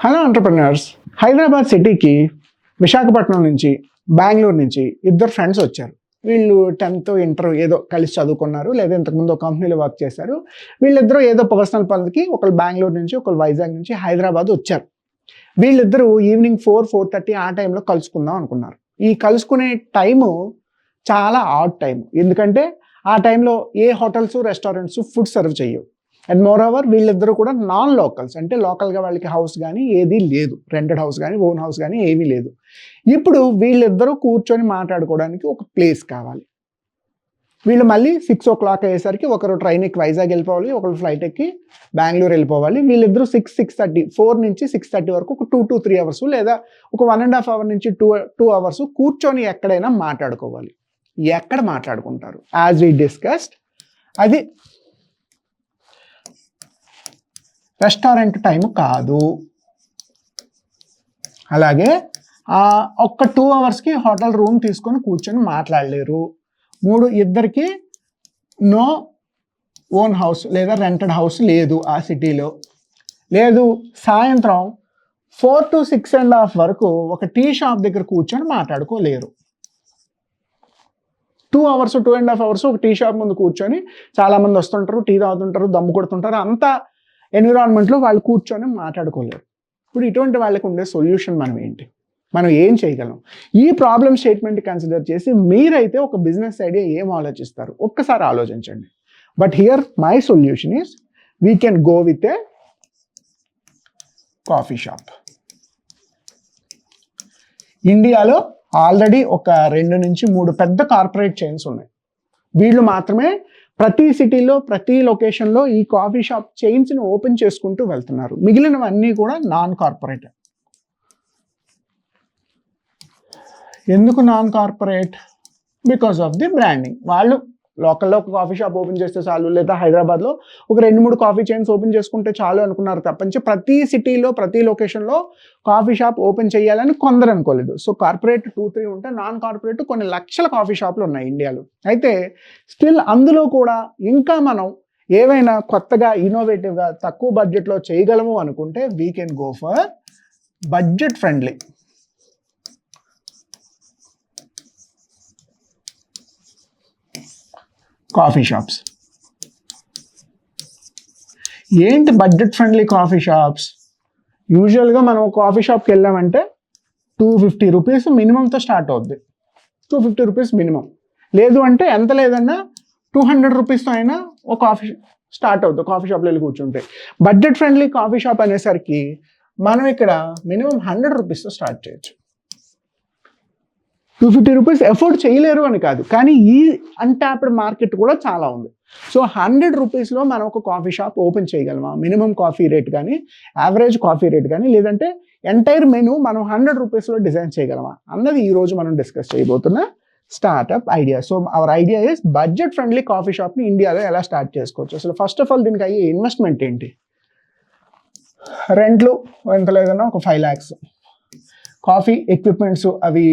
Hello entrepreneurs. Hyderabad సిటీకి విశాఖపట్నం నుంచి, బెంగుళూరు నుంచి ఇద్దరు ఫ్రెండ్స్ వచ్చారు. వీళ్ళు 10థ్, ఇంటర్ ఏదో కలిసి చదువుకున్నారు. లేదా ఇంతకుముందు ఒక కంపెనీలో వర్క్ చేశారు. వీళ్ళిద్దరూ ఏదో పర్సనల్ పనులకి ఒకళ్ళు బెంగుళూరు నుంచి, ఒకళ్ళు వైజాగ్ నుంచి హైదరాబాద్ వచ్చారు. వీళ్ళిద్దరూ ఈవినింగ్ 4:30 ఆ టైంలో కలుసుకుందాం అనుకున్నారు. ఈ కలుసుకునే టైము చాలా ఆడ్ టైం. ఎందుకంటే ఆ టైంలో ఏ హోటల్స్, రెస్టారెంట్స్ ఫుడ్ సర్వ్ చేయవు. అండ్ మోర్ ఓవర్ వీళ్ళిద్దరూ కూడా నాన్ లోకల్స్, అంటే లోకల్గా వాళ్ళకి హౌస్ కానీ ఏదీ లేదు, రెంటెడ్ హౌస్ కానీ ఓన్ హౌస్ కానీ ఏమీ లేదు. ఇప్పుడు వీళ్ళిద్దరూ కూర్చొని మాట్లాడుకోవడానికి ఒక ప్లేస్ కావాలి. వీళ్ళు మళ్ళీ 6 అయ్యేసరికి ఒకరు ట్రైన్ ఎక్కి వైజాగ్ వెళ్ళిపోవాలి, ఒకరు ఫ్లైట్ ఎక్కి బెంగళూరు వెళ్ళిపోవాలి. వీళ్ళిద్దరూ 4 నుంచి 6:30 వరకు ఒక 2 to 3 అవర్స్ లేదా ఒక 1.5 అవర్ నుంచి 2 అవర్స్ కూర్చొని ఎక్కడైనా మాట్లాడుకోవాలి. ఎక్కడ మాట్లాడుకుంటారు? యాజ్ వి డిస్కస్డ్, అది రెస్టారెంట్ టైం కాదు. అలాగే ఒక్క 2 అవర్స్కి హోటల్ రూమ్ తీసుకొని కూర్చొని మాట్లాడలేరు. ఇద్దరికి నో ఓన్ హౌస్ లేదా రెంటెడ్ హౌస్ లేదు ఆ సిటీలో. లేదు, సాయంత్రం 4 to 6.5 వరకు ఒక టీ షాప్ దగ్గర కూర్చొని మాట్లాడుకోలేరు. 2 అవర్స్ 2.5 అవర్స్ ఒక టీ షాప్ ముందు కూర్చొని చాలామంది వస్తుంటారు, టీ తాగుతుంటారు, దమ్ము కొడుతుంటారు. అంతా ఎన్విరాన్మెంట్లో వాళ్ళు కూర్చొని మాట్లాడుకోలేరు. ఇప్పుడు ఇటువంటి వాళ్ళకి ఉండే సొల్యూషన్ మనం ఏం చేయగలం? ఈ ప్రాబ్లమ్ స్టేట్మెంట్ కన్సిడర్ చేసి మీరైతే ఒక బిజినెస్ ఐడియా ఏం ఆలోచిస్తారు ఒక్కసారి ఆలోచించండి. But here my solution is we can go with a coffee shop. ఇండియాలో ఆల్రెడీ ఒక 2 నుంచి 3 పెద్ద కార్పొరేట్ చైన్స్ ఉన్నాయి. వీళ్ళు మాత్రమే ప్రతి సిటీలో, ప్రతి లొకేషన్లో ఈ కాఫీ షాప్ చైన్స్ని ఓపెన్ చేసుకుంటూ వెళ్తున్నారు. మిగిలినవన్నీ కూడా నాన్ కార్పొరేట్. ఎందుకు non corporate? Because of the branding. వాళ్ళు లోకల్లో ఒక కాఫీ షాప్ ఓపెన్ చేస్తే చాలు, లేదా హైదరాబాద్లో ఒక 2-3 కాఫీ చైన్స్ ఓపెన్ చేసుకుంటే చాలు అనుకున్నారు తప్పంచి ప్రతి సిటీలో, ప్రతి లొకేషన్లో కాఫీ షాప్ ఓపెన్ చేయాలని కొందరు అనుకోలేదు. సో కార్పొరేట్ 2-3 ఉంటే నాన్ కార్పొరేట్ కొన్ని లక్షల కాఫీ షాపులు ఉన్నాయి ఇండియాలో. అయితే స్టిల్ అందులో కూడా ఇంకా మనం ఏవైనా కొత్తగా ఇన్నోవేటివ్గా తక్కువ బడ్జెట్లో చేయగలము అనుకుంటే we can go for budget friendly coffee shops. ఏంటి బడ్జెట్ ఫ్రెండ్లీ కాఫీ షాప్స్? యూజువల్గా మనం కాఫీ షాప్కి వెళ్ళామంటే 250 రూపీస్ మినిమంతో స్టార్ట్ అవుద్ది. 250 రూపీస్ మినిమం. లేదు అంటే ఎంత లేదన్నా 200 రూపీస్తో అయినా ఒక కాఫీ స్టార్ట్ అవుతుంది కాఫీ షాప్లో వెళ్ళి కూర్చుంటే. బడ్జెట్ ఫ్రెండ్లీ కాఫీ షాప్ అనేసరికి మనం ఇక్కడ మినిమం 100 రూపీస్తో స్టార్ట్ చేయొచ్చు. 250 రూపీస్ ఎఫోర్డ్ చేయలేరు అని కాదు, కానీ ఈ అన్టాప్డ్ మార్కెట్ కూడా చాలా ఉంది. సో 100 రూపీస్లో మనం ఒక కాఫీ షాప్ ఓపెన్ చేయగలమా? మినిమం కాఫీ రేట్ కానీ, యావరేజ్ కాఫీ రేట్ కానీ, లేదంటే ఎంటైర్ మెనూ మనం 100 రూపీస్లో డిజైన్ చేయగలమా అన్నది ఈరోజు మనం డిస్కస్ చేయబోతున్న startup idea. So our idea is budget friendly coffee షాప్ని ఇండియాలో ఎలా స్టార్ట్ చేసుకోవచ్చు. అసలు ఫస్ట్ ఆఫ్ ఆల్ దీనికి అయ్యే ఇన్వెస్ట్మెంట్ ఏంటి? రెంట్లు ఎంత లేదన్నా ఒక 5 lakhs, కాఫీ ఎక్విప్మెంట్స్ అవి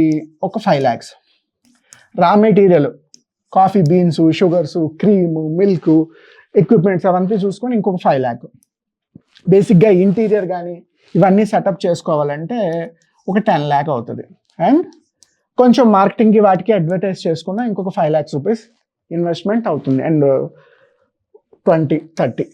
ఒక 5 lakhs, raw material coffee beans, sugars, cream, milk, equipments అవంతా చూసుకొని ఇంకొక 5 lakh. బేసిక్గా ఇంటీరియర్ కానీ ఇవన్నీ సెటప్ చేసుకోవాలంటే ఒక 10 lakh అవుతుంది. అండ్ కొంచెం మార్కెటింగ్కి వాటికి అడ్వర్టైజ్ చేసుకున్న ఇంకొక 5 lakhs రూపీస్ ఇన్వెస్ట్మెంట్ అవుతుంది. అండ్ 20-30,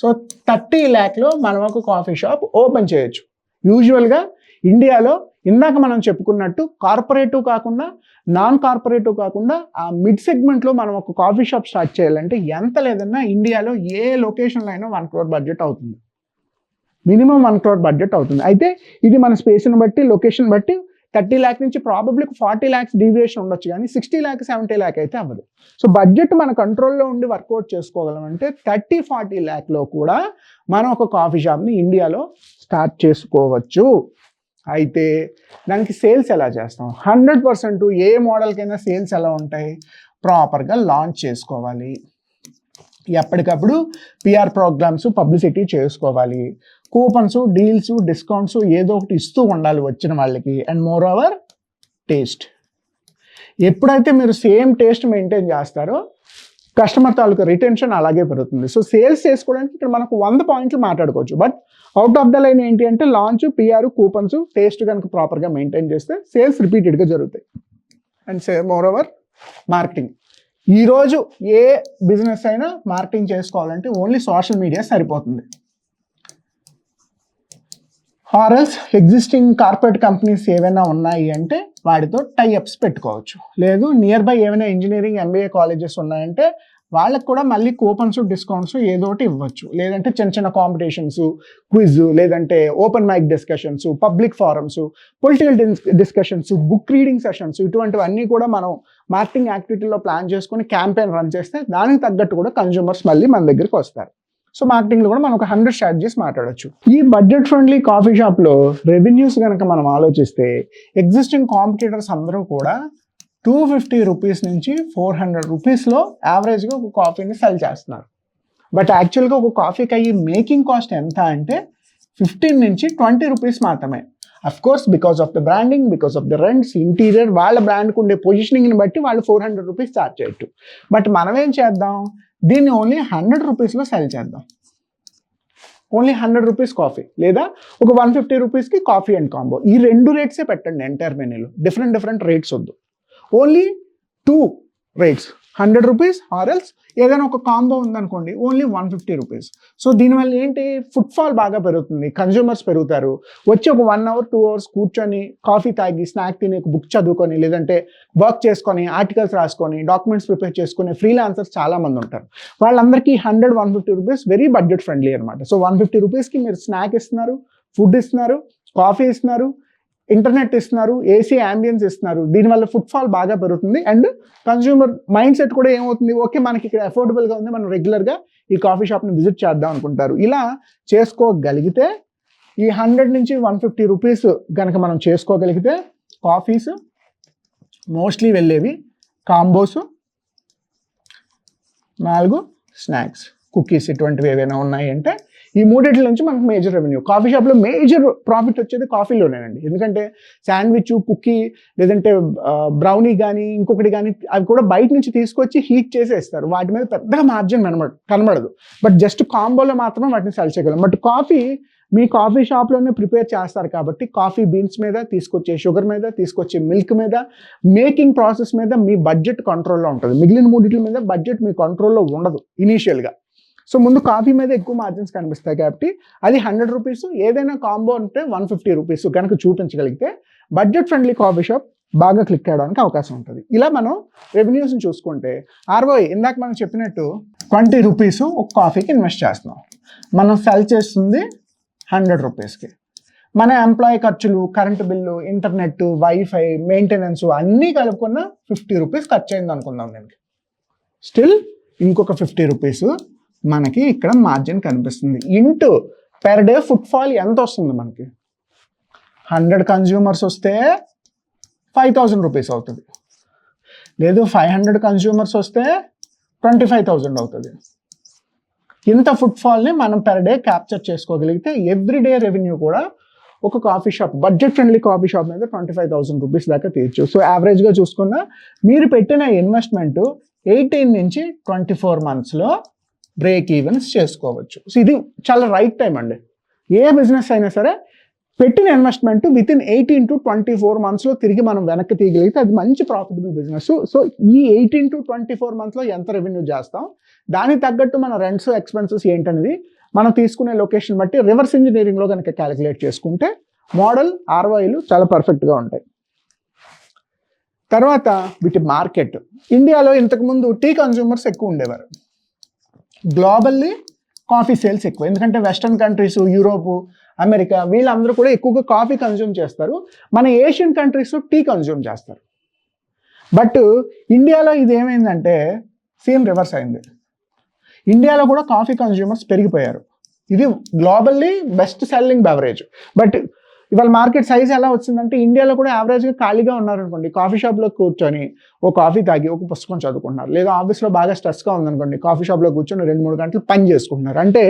సో 30 lakhలో మనం ఒక కాఫీ షాప్ ఓపెన్ చేయొచ్చు. యూజువల్గా ఇండియాలో ఇందాక మనం చెప్పుకున్నట్టు కార్పొరేటివ్ కాకుండా, నాన్ కార్పొరేటివ్ కాకుండా ఆ మిడ్ సెగ్మెంట్లో మనం ఒక కాఫీ షాప్ స్టార్ట్ చేయాలంటే ఎంత లేదన్నా ఇండియాలో ఏ లొకేషన్లో అయినా 1 crore బడ్జెట్ అవుతుంది. మినిమం 1 crore బడ్జెట్ అవుతుంది. అయితే ఇది మన స్పేస్ని బట్టి, లొకేషన్ బట్టి 30 lakh నుంచి ప్రాబబ్లీ 40 lakhs డీవియేషన్ ఉండొచ్చు, కానీ 60 lakh 70 lakh అయితే అవ్వదు. సో బడ్జెట్ మన కంట్రోల్లో ఉండి వర్కౌట్ చేసుకోగలం అంటే 30-40 lakhలో కూడా మనం ఒక కాఫీ షాప్ని ఇండియాలో స్టార్ట్ చేసుకోవచ్చు. అయితే దానికి సేల్స్ ఎలా చేస్తాం? 100% ఏ మోడల్కైనా సేల్స్ ఎలా ఉంటాయి? ప్రాపర్గా లాంచ్ చేసుకోవాలి, ఎప్పటికప్పుడు పిఆర్ ప్రోగ్రామ్స్, పబ్లిసిటీ చేసుకోవాలి, కూపన్స్, డీల్స్, డిస్కౌంట్స్ ఏదో ఒకటి ఇస్తూ ఉండాలి వచ్చిన వాళ్ళకి. And more over taste. ఎప్పుడైతే మీరు సేమ్ టేస్ట్ మెయింటైన్ చేస్తారో కస్టమర్ తాలూకా రిటెన్షన్ అలాగే పెరుగుతుంది. సో సేల్స్ చేసుకోవడానికి ఇక్కడ మనకు 100 పాయింట్లు మాట్లాడుకోవచ్చు. But out of the line ఏంటి అంటే లాంచ్, పిఆర్, కూపన్స్, టేస్ట్ కనుక ప్రాపర్గా మెయింటైన్ చేస్తే సేల్స్ రిపీటెడ్గా జరుగుతాయి. And more over marketing. ఈరోజు ఏ బిజినెస్ అయినా మార్కెటింగ్ చేసుకోవాలంటే ఓన్లీ సోషల్ మీడియా సరిపోతుంది. ఆర్ఎల్స్ ఎగ్జిస్టింగ్ కార్పొరేట్ కంపెనీస్ ఏవైనా ఉన్నాయి అంటే వాటితో టైఅప్స్ పెట్టుకోవచ్చు. లేదు నియర్ బై ఏమైనా ఇంజనీరింగ్, ఎంబీఏ కాలేజెస్ ఉన్నాయంటే వాళ్ళకి కూడా మళ్ళీ కూపన్స్, డిస్కౌంట్స్ ఏదోటి ఇవ్వచ్చు. లేదంటే చిన్న చిన్న కాంపిటీషన్స్, క్విజ్, లేదంటే open mike discussions, public forums, political discussions, book reading sessions, ఇటువంటివన్నీ కూడా మనం మార్కెటింగ్ యాక్టివిటీలో ప్లాన్ చేసుకుని క్యాంపెయిన్ రన్ చేస్తే దానికి తగ్గట్టు కూడా కన్జ్యూమర్స్ మళ్ళీ మన దగ్గరికి వస్తారు. సో మార్కెటింగ్లో కూడా మనం ఒక 100 స్ట్రాటజీస్ మాట్లాడచ్చు. ఈ బడ్జెట్ ఫ్రెండ్లీ కాఫీ షాప్లో రెవెన్యూస్ కనుక మనం ఆలోచిస్తే ఎగ్జిస్టింగ్ కాంపిటీటర్స్ అందరూ కూడా 250 రూపీస్ నుంచి 400 రూపీస్లో యావరేజ్గా ఒక కాఫీని సెల్ చేస్తున్నారు. బట్ యాక్చువల్గా ఒక కాఫీకి అయ్యి మేకింగ్ కాస్ట్ ఎంత అంటే 15 నుంచి 20 రూపీస్ మాత్రమే. Of course because of the branding, because of the rents, interior, వాళ్ళ బ్రాండ్కి ఉండే పొజిషనింగ్ని బట్టి వాళ్ళు 400 రూపీస్ ఛార్జ్ చేయొచ్చు. బట్ మనం ఏం చేద్దాం, దీన్ని ఓన్లీ 100 రూపీస్లో సెల్ చేద్దాం. ఓన్లీ 100 రూపీస్ కాఫీ, లేదా ఒక 150 రూపీస్కి కాఫీ అండ్ కాంబో. ఈ 2 రేట్సే పెట్టండి ఎంటైర్ మెనూలో. డిఫరెంట్ రేట్స్ వద్దు. ఓన్లీ 2 రేట్స్, 100 రూపీస్ ఆర్ఎల్స్ ఏదైనా ఒక కాంబో ఉందనుకోండి ఓన్లీ 150 రూపీస్. సో దీనివల్ల ఏంటి, ఫుట్ఫాల్ బాగా పెరుగుతుంది, కన్జ్యూమర్స్ పెరుగుతారు. వచ్చి ఒక 1 అవర్ 2 అవర్స్ కూర్చొని కాఫీ తాగి, స్నాక్ తిని, ఒక బుక్ చదువుకొని, లేదంటే వర్క్ చేసుకొని, ఆర్టికల్స్ రాసుకొని, డాక్యుమెంట్స్ ప్రిపేర్ చేసుకునే ఫ్రీలాన్సర్స్ చాలా మంది ఉంటారు. వాళ్ళందరికీ 100-150 రూపీస్ వెరీ బడ్జెట్ ఫ్రెండ్లీ అనమాట. సో 150 రూపీస్కి మీరు స్నాక్ ఇస్తున్నారు, ఫుడ్ ఇస్తున్నారు, కాఫీ ఇస్తున్నారు, ఇంటర్నెట్ ఇస్తున్నారు, ఏసీ యాంబియన్స్ ఇస్తున్నారు. దీనివల్ల ఫుట్ఫాల్ బాగా పెరుగుతుంది. అండ్ కన్జ్యూమర్ మైండ్ సెట్ కూడా ఏమవుతుంది, ఓకే మనకి ఇక్కడ అఫోర్డబుల్గా ఉంది, మనం రెగ్యులర్గా ఈ కాఫీ షాప్ని విజిట్ చేద్దాం అనుకుంటారు. ఇలా చేసుకోగలిగితే ఈ 100 నుంచి 150 రూపీస్ కనుక మనం చేసుకోగలిగితే కాఫీస్ మోస్ట్లీ వెళ్ళేవి, కాంబోస్ 4 స్నాక్స్, కుకీస్ ఇటువంటివి ఏవైనా ఉన్నాయి అంటే ఈ 3 నుంచి మనకు మేజర్ రెవెన్యూ. కాఫీ షాప్లో మేజర్ ప్రాఫిట్ వచ్చేది కాఫీలోనేనండి. ఎందుకంటే శాండ్విచ్, కుకీ, లేదంటే బ్రౌనీ కానీ ఇంకొకటి కానీ అవి కూడా బయట నుంచి తీసుకొచ్చి హీట్ చేసేస్తారు. వాటి మీద పెద్దగా మార్జిన్ కనబడదు. బట్ జస్ట్ కాంబోలో మాత్రం వాటిని సెల్ చేయగలం. బట్ కాఫీ మీ కాఫీ షాప్లోనే ప్రిపేర్ చేస్తారు కాబట్టి కాఫీ బీన్స్ మీద, తీసుకొచ్చే షుగర్ మీద, తీసుకొచ్చే మిల్క్ మీద, మేకింగ్ ప్రాసెస్ మీద మీ బడ్జెట్ కంట్రోల్లో ఉంటుంది. మిగిలిన 3 మీద బడ్జెట్ మీ కంట్రోల్లో ఉండదు ఇనీషియల్గా. సో ముందు కాఫీ మీద ఎక్కువ మార్జిన్స్ కనిపిస్తాయి కాబట్టి అది 100 రూపీస్, ఏదైనా కాంబో అంటే 150 రూపీస్ కనుక చూపించగలిగితే బడ్జెట్ ఫ్రెండ్లీ కాఫీ షాప్ బాగా క్లిక్ అవ్వడానికి అవకాశం ఉంటుంది. ఇలా మనం రెవెన్యూస్ని చూసుకుంటే ROI ఇందాక మనం చెప్పినట్టు 20 రూపీస్ ఒక కాఫీకి ఇన్వెస్ట్ చేస్తున్నాం, మనం సెల్ చేస్తుంది 100 రూపీస్కి. మన ఎంప్లాయీ ఖర్చులు, current bill, internet, wifi, maintenance అన్నీ కలుపుకున్న 50 రూపీస్ ఖర్చు అయింది అనుకుందాం. నేను స్టిల్ ఇంకొక 50 రూపీస్ మనకి ఇక్కడ మార్జిన్ కనిపిస్తుంది. ఇంటూ పెర్ డే ఫుట్ఫాల్ ఎంత వస్తుంది మనకి, 100 కన్జ్యూమర్స్ వస్తే 5000 రూపీస్ అవుతుంది. లేదు 500 కన్జ్యూమర్స్ వస్తే 25,000 అవుతుంది. ఇంత ఫుట్ఫాల్ని మనం పెర్ డే క్యాప్చర్ చేసుకోగలిగితే ఎవ్రీడే రెవెన్యూ కూడా ఒక coffee shop, budget friendly coffee shop మీద 25,000 రూపీస్ దాకా తీర్చు. సో యావరేజ్గా చూసుకున్న మీరు పెట్టిన ఇన్వెస్ట్మెంట్ 18 నుంచి 24 మంత్స్లో బ్రేక్ ఈవెన్స్ చేసుకోవచ్చు. సో ఇది చాలా రైట్ టైం అండి. ఏ బిజినెస్ అయినా సరే పెట్టిన ఇన్వెస్ట్మెంట్ వితిన్ 18 to 24 మంత్స్లో తిరిగి మనం వెనక్కి తీయగలిగితే అది మంచి ప్రాఫిటబుల్ బిజినెస్. సో ఈ 18 to 24 మంత్స్లో ఎంత రెవెన్యూ చేస్తాం, దానికి తగ్గట్టు మన రెంట్స్, ఎక్స్పెన్సెస్ ఏంటనేది మనం తీసుకునే లొకేషన్ బట్టి రివర్స్ ఇంజనీరింగ్లో కనుక క్యాలిక్యులేట్ చేసుకుంటే మోడల్ ROIలు చాలా పర్ఫెక్ట్గా ఉంటాయి. తర్వాత వీటి మార్కెట్. ఇండియాలో ఇంతకుముందు టీ కన్జ్యూమర్స్ ఎక్కువ ఉండేవారు, గ్లోబల్లీ కాఫీ సేల్స్ ఎక్కువ. ఎందుకంటే వెస్టర్న్ కంట్రీస్, యూరోపు, అమెరికా వీళ్ళందరూ కూడా ఎక్కువగా కాఫీ కన్జ్యూమ్ చేస్తారు. మన ఏషియన్ కంట్రీస్ టీ కన్జ్యూమ్ చేస్తారు. బట్ ఇండియాలో ఇది ఏమైందంటే సేమ్ రివర్స్ అయింది. ఇండియాలో కూడా కాఫీ కన్జ్యూమర్స్ పెరిగిపోయారు. ఇది globally best selling beverage. But ఇవాళ మార్కెట్ సైజ్ ఎలా వచ్చిందంటే ఇండియాలో కూడా యావరేజ్గా ఖాళీగా ఉన్నారనుకోండి, కాఫీ షాప్లో కూర్చొని ఓ కాఫీ తాగి ఒక పుస్తకం చదువుకుంటున్నారు. లేదా ఆఫీస్లో బాగా స్ట్రెస్గా ఉందనుకోండి, కాఫీ షాప్లో కూర్చొని 2-3 గంటలు పని చేసుకుంటున్నారు. అంటే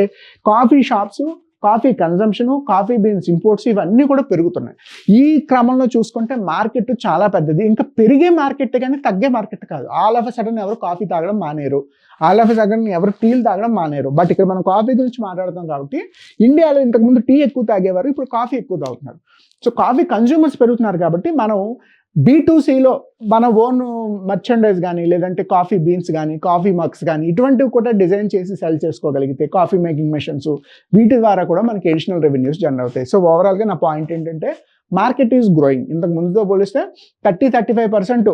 coffee shops coffee consumption, coffee beans imports ఇవన్నీ కూడా పెరుగుతున్నాయి. ఈ క్రమంలో చూసుకుంటే మార్కెట్ చాలా పెద్దది. ఇంకా పెరిగే మార్కెట్ కానీ తగ్గే మార్కెట్ కాదు. ఆల్ ఆఫ్ ఎ సడన్ ఎవరు కాఫీ తాగడం Maneru, all of a sudden ఎవరు టీలు తాగడం మానేరు. బట్ ఇక్కడ మనం కాఫీ గురించి మాట్లాడతాం కాబట్టి ఇండియాలో ఇంతకుముందు టీ ఎక్కువ తాగేవారు, ఇప్పుడు కాఫీ ఎక్కువ తాగుతున్నారు. సో కాఫీ కన్జ్యూమర్స్ పెరుగుతున్నారు కాబట్టి మనం B2Cలో మన ఓన్ మర్చెండైజ్ కానీ లేదంటే కాఫీ బీన్స్ కానీ కాఫీ మగ్స్ కానీ ఇటువంటివి కూడా డిజైన్ చేసి సెల్ చేసుకోగలిగితే కాఫీ మేకింగ్ మెషిన్స్ వీటి ద్వారా కూడా మనకి అడిషనల్ రెవెన్యూస్ జనరేట్ అవుతాయి. సో ఓవరాల్గా నా పాయింట్ ఏంటంటే మార్కెట్ ఈజ్ గ్రోయింగ్. ఇంతకు ముందుతో పోలిస్తే 35%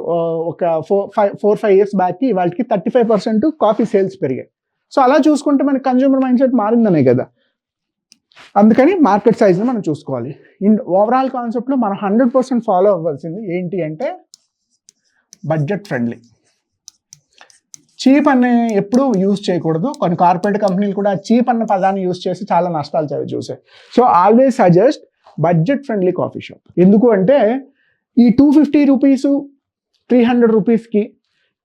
ఒక 4-5 years బ్యాక్కి వాళ్ళకి 35% కాఫీ సేల్స్ పెరిగాయి. సో అలా చూసుకుంటే మనకి కన్జ్యూమర్ మైండ్ సెట్ మారిందనే కదా. అందుకని మార్కెట్ సైజ్ని మనం చూసుకోవాలి. ఓవరాల్ కాన్సెప్ట్లో మనం 100% ఫాలో అవ్వాల్సింది ఏంటి అంటే బడ్జెట్ ఫ్రెండ్లీ. చీప్ అనే ఎప్పుడూ యూజ్ చేయకూడదు. కొన్ని కార్పొరేట్ కంపెనీలు కూడా చీప్ అన్న పదాన్ని యూజ్ చేసి చాలా నష్టాలు చూసాయి. So always suggest budget friendly coffee shop. ఎందుకు అంటే ఈ 250 రూపీస్ 300 రూపీస్కి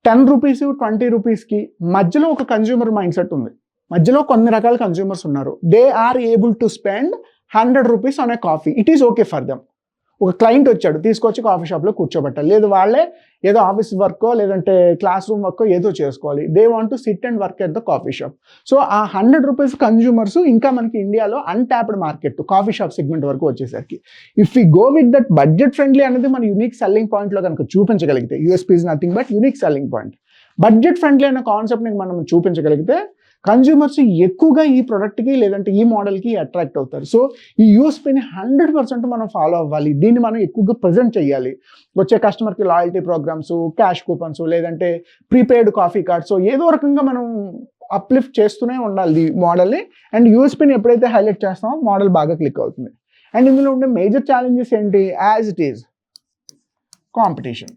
10 రూపీస్ 20 రూపీస్కి మధ్యలో ఒక కన్జ్యూమర్ మైండ్ సెట్ ఉంది. మధ్యలో కొన్ని రకాల కన్జ్యూమర్స్ ఉన్నారు. They are able to spend 100 rupees on a coffee. It is okay for them. ఒక క్లయింట్ వచ్చాడు, తీసుకొచ్చి కాఫీ షాప్లో కూర్చోబెట్టాలి. లేదు వాళ్ళే ఏదో ఆఫీస్ వర్కో లేదంటే క్లాస్ రూమ్ వర్కో ఏదో చేసుకోవాలి. They want to sit and work at the coffee shop. So ఆ 100 రూపీస్ కన్జ్యూమర్స్ ఇంకా మనకి ఇండియాలో untapped market coffee shop segment వరకు వచ్చేసరికి if we go with that budget friendly అనేది మన యూనిక్ సెల్లింగ్ పాయింట్లో కనుక చూపించగలిగితే, USP is nothing but unique selling point. Budget friendly అనే కాన్సెప్ట్ని మనం చూపించగలిగితే కన్జ్యూమర్స్ ఎక్కువగా ఈ ప్రోడక్ట్కి లేదంటే ఈ మోడల్కి అట్రాక్ట్ అవుతారు. సో ఈ యూఎస్పీని 100% మనం ఫాలో అవ్వాలి. దీన్ని మనం ఎక్కువగా ప్రజెంట్ చేయాలి. వచ్చే కస్టమర్కి లాయల్టీ ప్రోగ్రామ్స్, క్యాష్ కూపన్స్ లేదంటే ప్రీపెయిడ్ కాఫీ కార్డ్స్ ఏదో రకంగా మనం అప్లిఫ్ట్ చేస్తూనే ఉండాలి ఈ మోడల్ని. అండ్ యూఎస్పీని ఎప్పుడైతే హైలైట్ చేస్తామో మోడల్ బాగా క్లిక్ అవుతుంది. అండ్ ఇందులో ఉండే మేజర్ ఛాలెంజెస్ ఏంటి? As it is competition.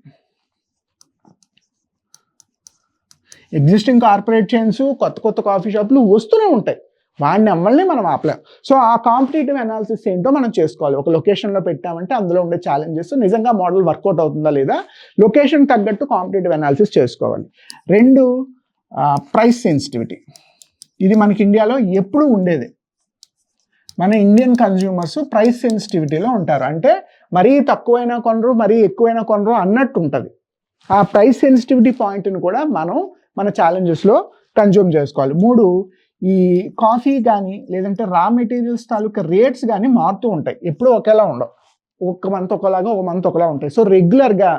Existing corporate chains కొత్త కాఫీ షాపులు వస్తూనే ఉంటాయి. వాడిని అమ్మల్ని మనం ఆపలేం. సో ఆ కాంపిటేటివ్ అనాలిసిస్ ఏంటో మనం చేసుకోవాలి. ఒక లొకేషన్లో పెట్టామంటే అందులో ఉండే ఛాలెంజెస్, నిజంగా మోడల్ వర్కౌట్ అవుతుందా లేదా, లొకేషన్ తగ్గట్టు కాంపిటేటివ్ అనాలిసిస్ చేసుకోవాలి. 2 ప్రైస్ సెన్సిటివిటీ. ఇది మనకి ఇండియాలో ఎప్పుడూ ఉండేది. మన ఇండియన్ కన్జ్యూమర్స్ ప్రైస్ సెన్సిటివిటీలో ఉంటారు. అంటే మరీ తక్కువైనా కొనరు, మరీ ఎక్కువైనా కొనరు అన్నట్టు ఉంటుంది. ఆ ప్రైస్ సెన్సిటివిటీ పాయింట్ని కూడా మనం మన ఛాలెంజెస్లో కన్జ్యూమ్ చేసుకోవాలి. 3 ఈ కాఫీ కానీ లేదంటే రా మెటీరియల్స్ తాలూకా రేట్స్ కానీ మారుతూ ఉంటాయి. ఎప్పుడూ ఒకేలా ఉండవు. ఒక మంత్ ఒకలాగా, ఒక మంత్ ఒకలా ఉంటాయి. సో రెగ్యులర్గా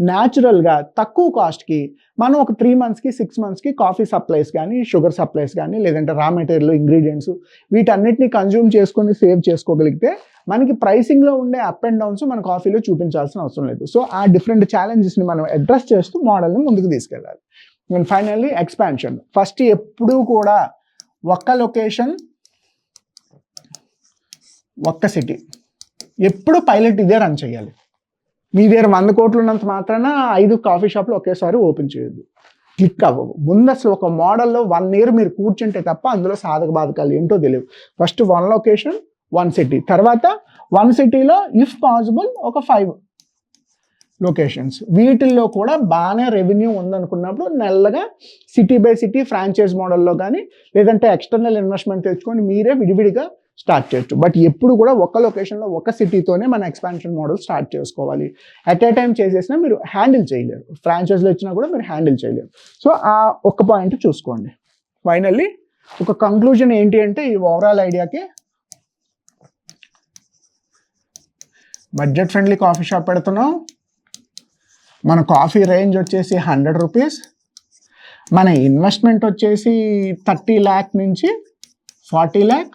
న్యాచురల్గా తక్కువ కాస్ట్కి మనం ఒక 3 monthsకి 6 monthsకి కాఫీ సప్లైస్ కానీ షుగర్ సప్లైస్ కానీ లేదంటే రా మెటీరియల్ ఇంగ్రీడియంట్స్ వీటన్నిటిని కన్జ్యూమ్ చేసుకొని సేవ్ చేసుకోగలిగితే మనకి ప్రైసింగ్లో ఉండే అప్ అండ్ డౌన్స్ మన కాఫీలో చూపించాల్సిన అవసరం లేదు. సో ఆ డిఫరెంట్ ఛాలెంజెస్ని మనం అడ్రస్ చేస్తూ మోడల్ని ముందుకు తీసుకెళ్ళాలి. And finally expansion. ఫస్ట్ ఎప్పుడూ కూడా ఒక్క లొకేషన్ ఒక్క సిటీ, ఎప్పుడు పైలట్ ఇదే రన్ చేయాలి. మీ దగ్గర 100 కోట్లు ఉన్నంత మాత్రాన 5 కాఫీ షాప్లు ఒకేసారి ఓపెన్ చేయొద్దు, క్లిక్ అవ్వవు. ముందు అసలు ఒక మోడల్లో 1 year మీరు కూర్చుంటే తప్ప అందులో సాధక బాధకాలు ఏంటో తెలియవు. ఫస్ట్ 1 location 1 city, తర్వాత 1 cityలో ఇఫ్ పాసిబుల్ ఒక 5 లొకేషన్స్. వీటిల్లో కూడా బాగానే రెవెన్యూ ఉందనుకున్నప్పుడు నెలగా సిటీ బై సిటీ ఫ్రాంచైజ్ మోడల్లో కానీ లేదంటే ఎక్స్టర్నల్ ఇన్వెస్ట్మెంట్ తెచ్చుకొని మీరే విడివిడిగా స్టార్ట్ చేయొచ్చు. బట్ ఎప్పుడు కూడా ఒక లొకేషన్లో ఒక సిటీతోనే మన ఎక్స్పాన్షన్ మోడల్ స్టార్ట్ చేసుకోవాలి. అట్ ఏ టైం చేసేసినా మీరు హ్యాండిల్ చేయలేరు, ఫ్రాంచైజ్లో ఇచ్చినా కూడా మీరు హ్యాండిల్ చేయలేరు. సో ఆ ఒక్క పాయింట్ చూసుకోండి. ఫైనల్లీ ఒక కంక్లూజన్ ఏంటి అంటే ఈ ఓవరాల్ ఐడియాకి బడ్జెట్ ఫ్రెండ్లీ కాఫీ షాప్ పెడుతున్నాం. మన కాఫీ రేంజ్ వచ్చేసి 100 రూపీస్, మన ఇన్వెస్ట్మెంట్ వచ్చేసి 30 lakh నుంచి 40 lakh,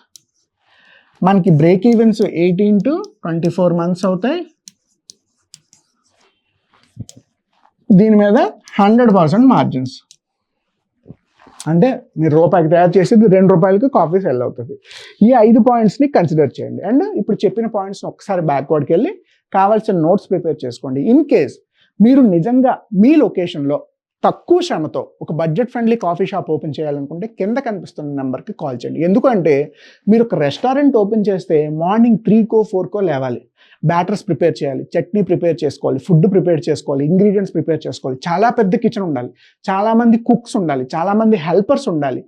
మనకి బ్రేక్ ఈవెన్స్ 18 to 24 months అవుతాయి. దీని మీద 100% మార్జిన్స్. అంటే మీరు రూపాయికి తయారు చేసేది 2 రూపాయలకి కాఫీ సెల్ అవుతుంది. ఈ 5 పాయింట్స్ని కన్సిడర్ చేయండి. అండ్ ఇప్పుడు చెప్పిన పాయింట్స్ని ఒకసారి బ్యాక్వర్డ్కి వెళ్ళి కావాల్సిన నోట్స్ ప్రిపేర్ చేసుకోండి. ఇన్ కేస్ మీరు నిజంగా మీ లొకేషన్లో తక్కువ శ్రమతో ఒక budget friendly coffee shop open చేయాలనుకుంటే కింద కనిపిస్తున్న నెంబర్కి కాల్ చేయండి. ఎందుకంటే మీరు ఒక రెస్టారెంట్ ఓపెన్ చేస్తే మార్నింగ్ 3కో 4కో లేవాలి, బ్యాటర్స్ ప్రిపేర్ చేయాలి, చట్నీ ప్రిపేర్ చేసుకోవాలి, ఫుడ్ ప్రిపేర్ చేసుకోవాలి, ఇంగ్రీడియంట్స్ ప్రిపేర్ చేసుకోవాలి, చాలా పెద్ద కిచెన్ ఉండాలి, చాలామంది కుక్స్ ఉండాలి, చాలామంది హెల్పర్స్ ఉండాలి.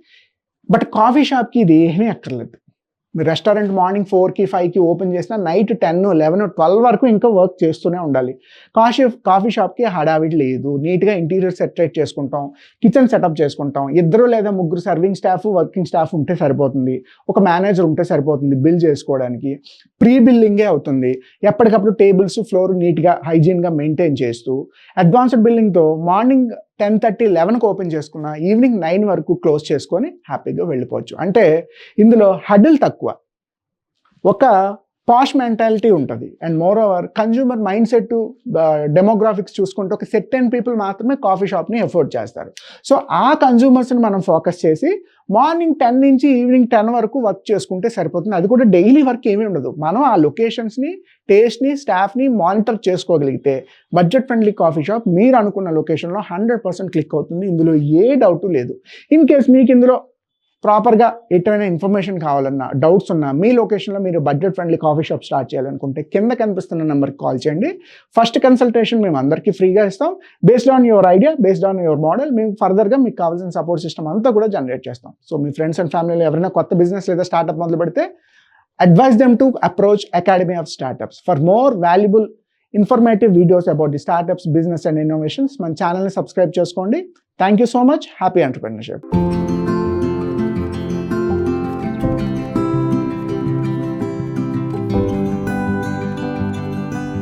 బట్ కాఫీ షాప్కి ఇది ఏమీ అక్కర్లేదు. మీరు రెస్టారెంట్ మార్నింగ్ 4కి 5కి ఓపెన్ చేసినా నైట్ 10, 11, 12 వరకు ఇంకా వర్క్ చేస్తూనే ఉండాలి. కాఫీ షాప్కి హడావిడి లేదు. నీట్గా ఇంటీరియర్ సెటరేట్ చేసుకుంటాం, కిచెన్ సెటప్ చేసుకుంటాం. 2 లేదా 3 సర్వింగ్ స్టాఫ్, వర్కింగ్ స్టాఫ్ ఉంటే సరిపోతుంది. ఒక మేనేజర్ ఉంటే సరిపోతుంది బిల్ చేసుకోవడానికి. ప్రీ బిల్లింగే అవుతుంది. ఎప్పటికప్పుడు టేబుల్స్, ఫ్లోర్ నీట్గా హైజీన్గా మెయింటైన్ చేస్తూ అడ్వాన్స్డ్ బిల్లింగ్తో మార్నింగ్ 10:30, 11కి ఓపెన్ చేసుకున్న ఈవినింగ్ 9 వరకు క్లోజ్ చేసుకొని హ్యాపీగా వెళ్ళిపోవచ్చు. అంటే ఇందులో హడిల్ తక్కువ, ఒక పాష్ మెంటాలిటీ ఉంటుంది. And more over consumer mind set, demographics చూసుకుంటే ఒక సెర్టెన్ పీపుల్ మాత్రమే కాఫీ షాప్ని ఎఫోర్డ్ చేస్తారు. సో ఆ కన్జ్యూమర్స్ని మనం ఫోకస్ చేసి మార్నింగ్ 10 నుంచి ఈవినింగ్ 10 వరకు వర్క్ చేసుకుంటే సరిపోతుంది. అది కూడా డైలీ వర్క్ ఏమీ ఉండదు. మనం ఆ లొకేషన్స్ని, టేస్ట్ని, స్టాఫ్ని మానిటర్ చేసుకోగలిగితే బడ్జెట్ ఫ్రెండ్లీ కాఫీ షాప్ మీరు అనుకున్న లొకేషన్లో 100% క్లిక్ అవుతుంది. ఇందులో ఏ డౌట్ లేదు. ఇన్ కేస్ మీకు ఇందులో ప్రాపర్గా ఎటువంటి ఇన్ఫర్మేషన్ కావాలన్నా, డౌట్స్ ఉన్నా, మీ లొకేషన్లో మీరు budget friendly coffee shop start చేయాలనుకుంటే కింద కనిపిస్తున్న నెంబర్కి కాల్ చేయండి. ఫస్ట్ కన్సల్టేషన్ మేము అందరికీ ఫ్రీగా ఇస్తాం. Based on your idea, based on your model, మేము ఫర్దర్గా మీకు కావాల్సిన సపోర్ట్ సిస్టమ్ అంతా కూడా జనరేట్ చేస్తాం. సో మీ ఫ్రెండ్స్ అండ్ ఫ్యామిలీలో ఎవరైనా కొత్త బిజినెస్ లేదా స్టార్ట్అప్ మొదలు పెడితే advise them to approach Academy of Startups. For more valuable informative videos about the startups, business and innovations, మన ఛానల్ని సబ్స్క్రైబ్ చేసుకోండి. Thank you so much. Happy entrepreneurship.